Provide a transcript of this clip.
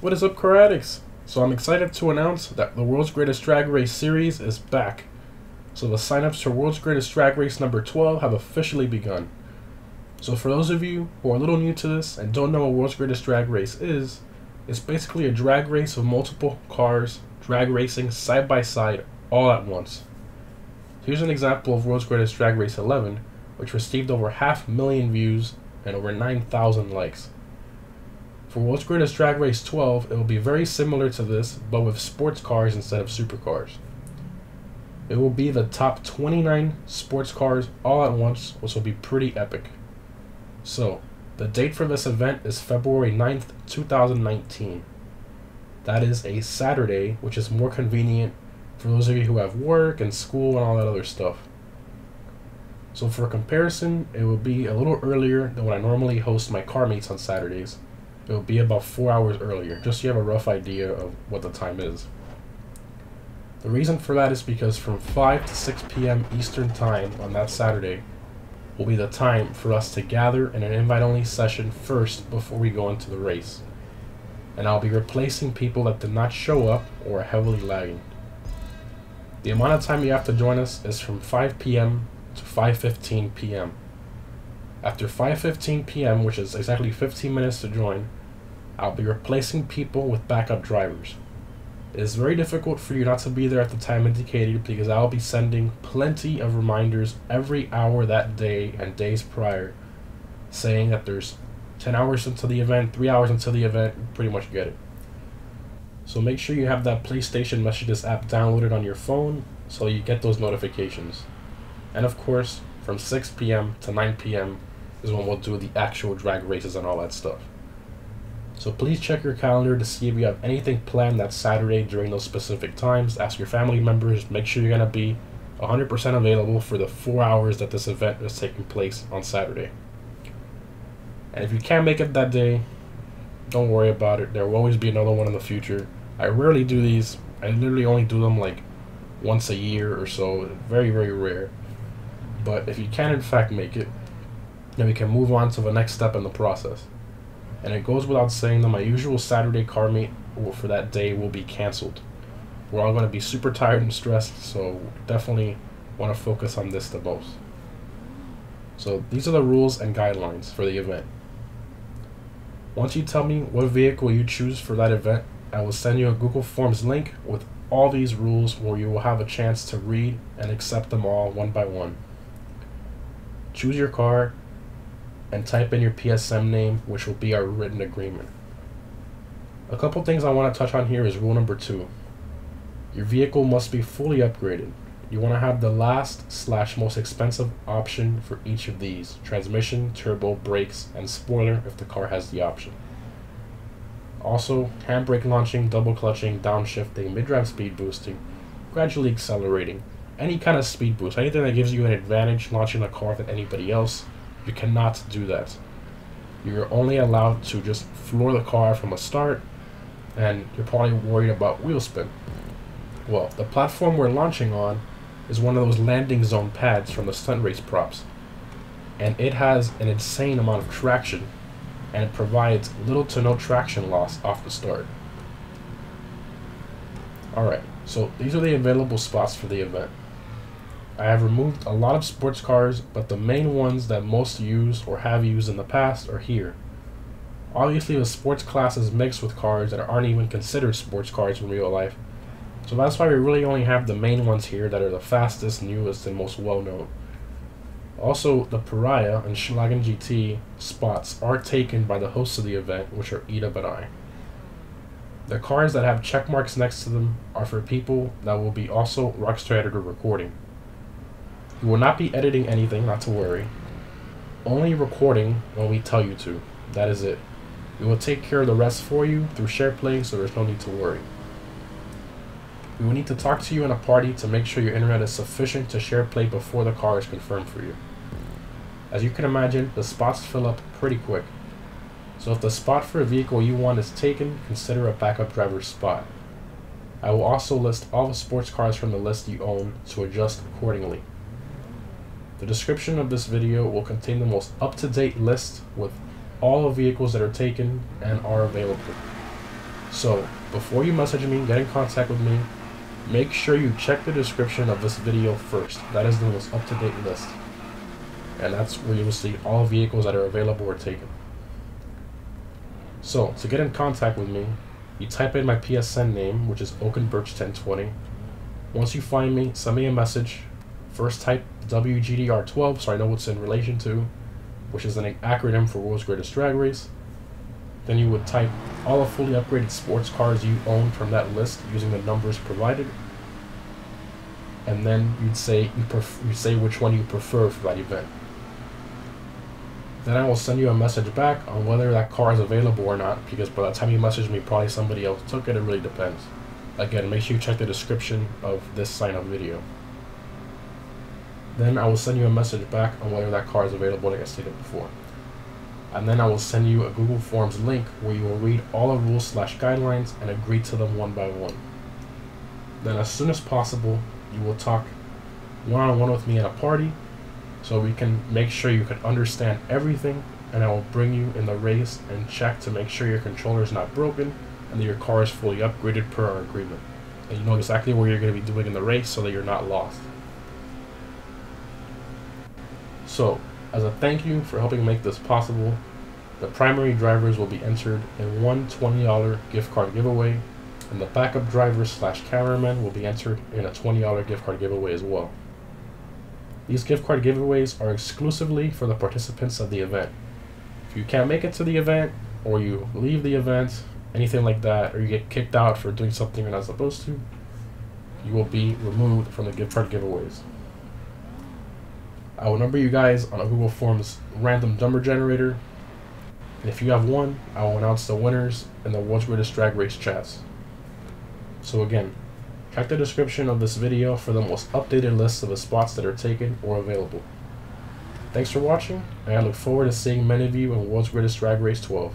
What is up, car addicts? So I'm excited to announce that the World's Greatest Drag Race series is back. So the signups for World's Greatest Drag Race number 12 have officially begun. So for those of you who are a little new to this and don't know what World's Greatest Drag Race is, it's basically a drag race of multiple cars drag racing side by side all at once. Here's an example of World's Greatest Drag Race 11, which received over 500,000 views and over 9,000 likes. For World's Greatest Drag Race 12, it will be very similar to this, but with sports cars instead of supercars. It will be the top 29 sports cars all at once, which will be pretty epic. So, the date for this event is February 9th, 2019. That is a Saturday, which is more convenient for those of you who have work and school and all that other stuff. So for comparison, it will be a little earlier than when I normally host my car meets on Saturdays. It will be about 4 hours earlier, just so you have a rough idea of what the time is. The reason for that is because from 5 to 6 p.m. Eastern Time on that Saturday will be the time for us to gather in an invite-only session first before we go into the race. And I'll be replacing people that did not show up or are heavily lagging. The amount of time you have to join us is from 5 p.m. to 5:15 p.m. After 5:15 p.m., which is exactly 15 minutes to join, I'll be replacing people with backup drivers. It is very difficult for you not to be there at the time indicated because I'll be sending plenty of reminders every hour that day and days prior, saying that there's 10 hours until the event, 3 hours until the event, you pretty much get it. So make sure you have that PlayStation Messages app downloaded on your phone so you get those notifications. And of course, from 6 p.m. to 9 p.m. is when we'll do the actual drag races and all that stuff. So please check your calendar to see if you have anything planned that Saturday during those specific times. Ask your family members, make sure you're going to be 100% available for the 4 hours that this event is taking place on Saturday. And if you can't make it that day, don't worry about it. There will always be another one in the future. I rarely do these. I literally only do them like once a year or so. Very, very rare. But if you can in fact make it, then we can move on to the next step in the process. And it goes without saying that my usual Saturday car meet for that day will be canceled. We're all going to be super tired and stressed, so definitely want to focus on this the most. So these are the rules and guidelines for the event. Once you tell me what vehicle you choose for that event, I will send you a Google Forms link with all these rules where you will have a chance to read and accept them all one by one. Choose your car and type in your PSM name, which will be our written agreement. A couple things I want to touch on here is rule number 2. Your vehicle must be fully upgraded. You want to have the last/most expensive option for each of these: transmission, turbo, brakes, and spoiler if the car has the option. Also, handbrake launching, double clutching, downshifting, mid-drive speed boosting, gradually accelerating, any kind of speed boost, anything that gives you an advantage launching the car than anybody else, you cannot do that. You're only allowed to just floor the car from a start, and you're probably worried about wheel spin. Well, the platform we're launching on is one of those landing zone pads from the stunt race props, and it has an insane amount of traction, and it provides little to no traction loss off the start. Alright, so these are the available spots for the event. I have removed a lot of sports cars, but the main ones that most use or have used in the past are here. Obviously the sports class is mixed with cars that aren't even considered sports cars in real life, so that's why we really only have the main ones here that are the fastest, newest, and most well-known. Also, the Pariah and Schlagen GT spots are taken by the hosts of the event, which are Edub and I. The cars that have check marks next to them are for people that will be also Rockstar Editor recording. You will not be editing anything, not to worry. Only recording when we tell you to. That is it. We will take care of the rest for you through SharePlay, so there's no need to worry. We will need to talk to you in a party to make sure your internet is sufficient to SharePlay before the car is confirmed for you. As you can imagine, the spots fill up pretty quick. So if the spot for a vehicle you want is taken, consider a backup driver's spot. I will also list all the sports cars from the list you own to adjust accordingly. The description of this video will contain the most up-to-date list with all the vehicles that are taken and are available. So So before you message me, get in contact with me, make sure you check the description of this video first. That is the most up-to-date list. And that's where you will see all vehicles that are available or taken. So to get in contact with me, you type in my PSN name, which is Oakenbirch1020. Once you find me, send me a message. First type WGDR12 so I know what's in relation to, which is an acronym for World's Greatest Drag Race. Then you would type all the fully upgraded sports cars you own from that list using the numbers provided. And then you'd say which one you prefer for that event. Then I will send you a message back on whether that car is available or not, because by the time you message me, probably somebody else took it. It really depends. Again, make sure you check the description of this sign-up video. Then I will send you a message back on whether that car is available, like I stated before. And then I will send you a Google Forms link where you will read all the rules/guidelines and agree to them one by one. Then as soon as possible, you will talk one-on-one with me at a party, so we can make sure you can understand everything, and I will bring you in the race and check to make sure your controller is not broken and that your car is fully upgraded per our agreement. And you know exactly what you're going to be doing in the race so that you're not lost. So, as a thank you for helping make this possible, the primary drivers will be entered in one $20 gift card giveaway, and the backup drivers/cameramen will be entered in a $20 gift card giveaway as well. These gift card giveaways are exclusively for the participants of the event. If you can't make it to the event, or you leave the event, anything like that, or you get kicked out for doing something you're not supposed to, you will be removed from the gift card giveaways. I will number you guys on a Google Forms random number generator, and if you have won, I will announce the winners in the World's Greatest Drag Race chats. So again, check the description of this video for the most updated list of the spots that are taken or available. Thanks for watching, and I look forward to seeing many of you in World's Greatest Drag Race 12.